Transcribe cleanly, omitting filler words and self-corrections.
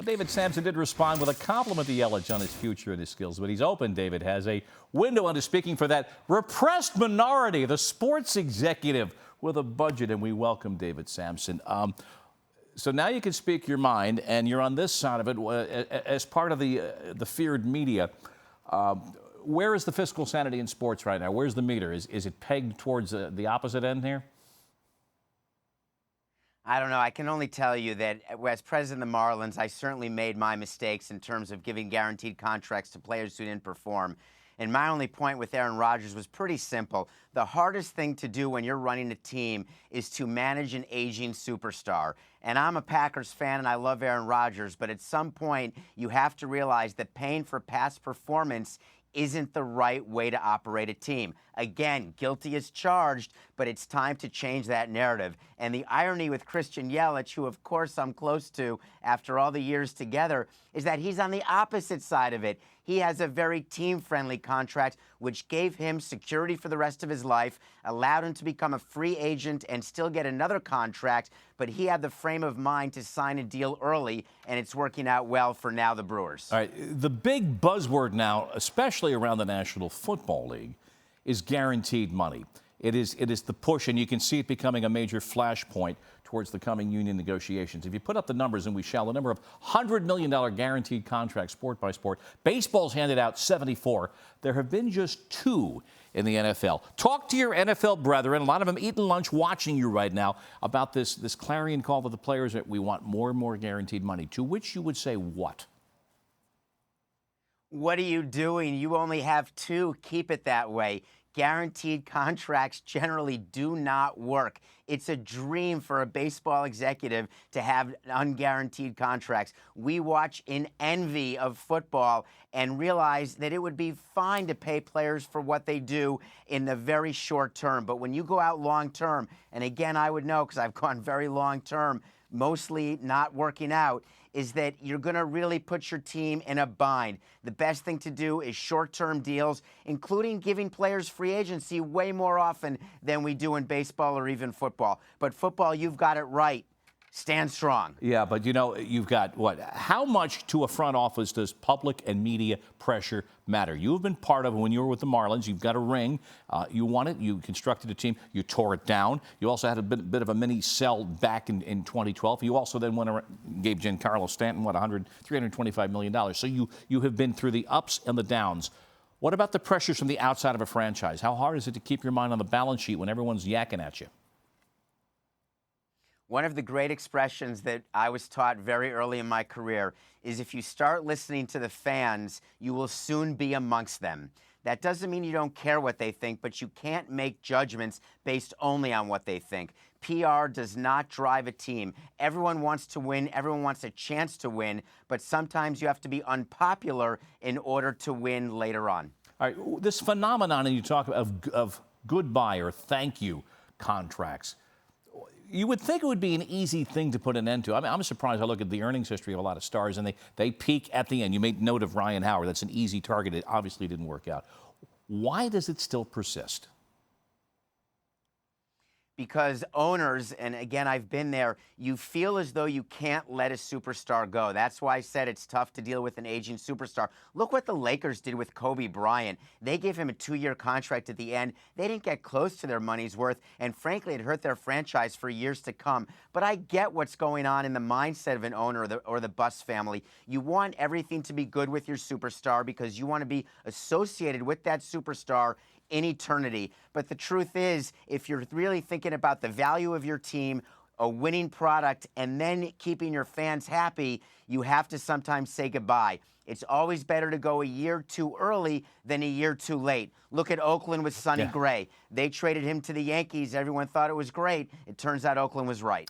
David Samson did respond with a compliment to Yelich on his future and his skills, but he's open, David, has a window into speaking for that repressed minority, the sports executive with a budget, and we welcome David Samson. So now you can speak your mind, and you're on this side of it as part of the feared media. Where is the fiscal sanity in sports right now? Where's the meter? Is it pegged towards the opposite end here? I don't know. I can only tell you that as president of the Marlins, I certainly made my mistakes in terms of giving guaranteed contracts to players who didn't perform. And my only point with Aaron Rodgers was pretty simple. The hardest thing to do when you're running a team is to manage an aging superstar. And I'm a Packers fan and I love Aaron Rodgers, but at some point you have to realize that paying for past performance isn't the right way to operate a team. Again, guilty as charged, but it's time to change that narrative. And the irony with Christian Yelich, who of course I'm close to after all the years together, is that he's on the opposite side of it. He has a very team-friendly contract, which gave him security for the rest of his life, allowed him to become a free agent and still get another contract, but he had the frame of mind to sign a deal early, and it's working out well for now the Brewers. All right, the big buzzword now, especially around the National Football League, is guaranteed money. It is the push, and you can see it becoming a major flashpoint towards the coming union negotiations. If you put up the numbers, and we shall, the number of $100 million guaranteed contracts, sport by sport, baseball's handed out 74. There have been just 2 in the NFL. Talk to your NFL brethren, a lot of them eating lunch, watching you right now, about this clarion call to the players that we want more and more guaranteed money, to which you would say what? What are you doing? You only have 2. Keep it that way. Guaranteed contracts generally do not work. It's a dream for a baseball executive to have unguaranteed contracts. We watch in envy of football and realize that it would be fine to pay players for what they do in the very short term. But when you go out long term, and again, I would know because I've gone very long term, mostly not working out, is that you're going to really put your team in a bind. The best thing to do is short-term deals, including giving players free agency way more often than we do in baseball or even football. But football, you've got it right. Stand strong. Yeah, but you know, you've got what? How much to a front office does public and media pressure matter? You've been part of it when you were with the Marlins. You've got a ring. You won it. You constructed a team. You tore it down. You also had a bit of a mini sell back in 2012. You also then went around, gave Giancarlo Stanton, what, $325 million. So you have been through the ups and the downs. What about the pressures from the outside of a franchise? How hard is it to keep your mind on the balance sheet when everyone's yakking at you? One of the great expressions that I was taught very early in my career is if you start listening to the fans, you will soon be amongst them. That doesn't mean you don't care what they think, but you can't make judgments based only on what they think. PR does not drive a team. Everyone wants to win. Everyone wants a chance to win, but sometimes you have to be unpopular in order to win later on. All right, this phenomenon, and you talk of goodbye or thank you contracts, you would think it would be an easy thing to put an end to. I mean, I'm surprised. I look at the earnings history of a lot of stars, and they peak at the end. You made note of Ryan Howard. That's an easy target. It obviously didn't work out. Why does it still persist? Because owners, and again, I've been there, you feel as though you can't let a superstar go. That's why I said it's tough to deal with an aging superstar. Look what the Lakers did with Kobe Bryant. They gave him a 2-year contract at the end. They didn't get close to their money's worth, and frankly, it hurt their franchise for years to come. But I get what's going on in the mindset of an owner or the Buss family. You want everything to be good with your superstar because you want to be associated with that superstar in eternity. But the truth is, if you're really thinking about the value of your team, a winning product, and then keeping your fans happy, you have to sometimes say goodbye. It's always better to go a year too early than a year too late. Look at Oakland with Sonny Gray. They traded him to the Yankees. Everyone thought it was great. It turns out Oakland was right.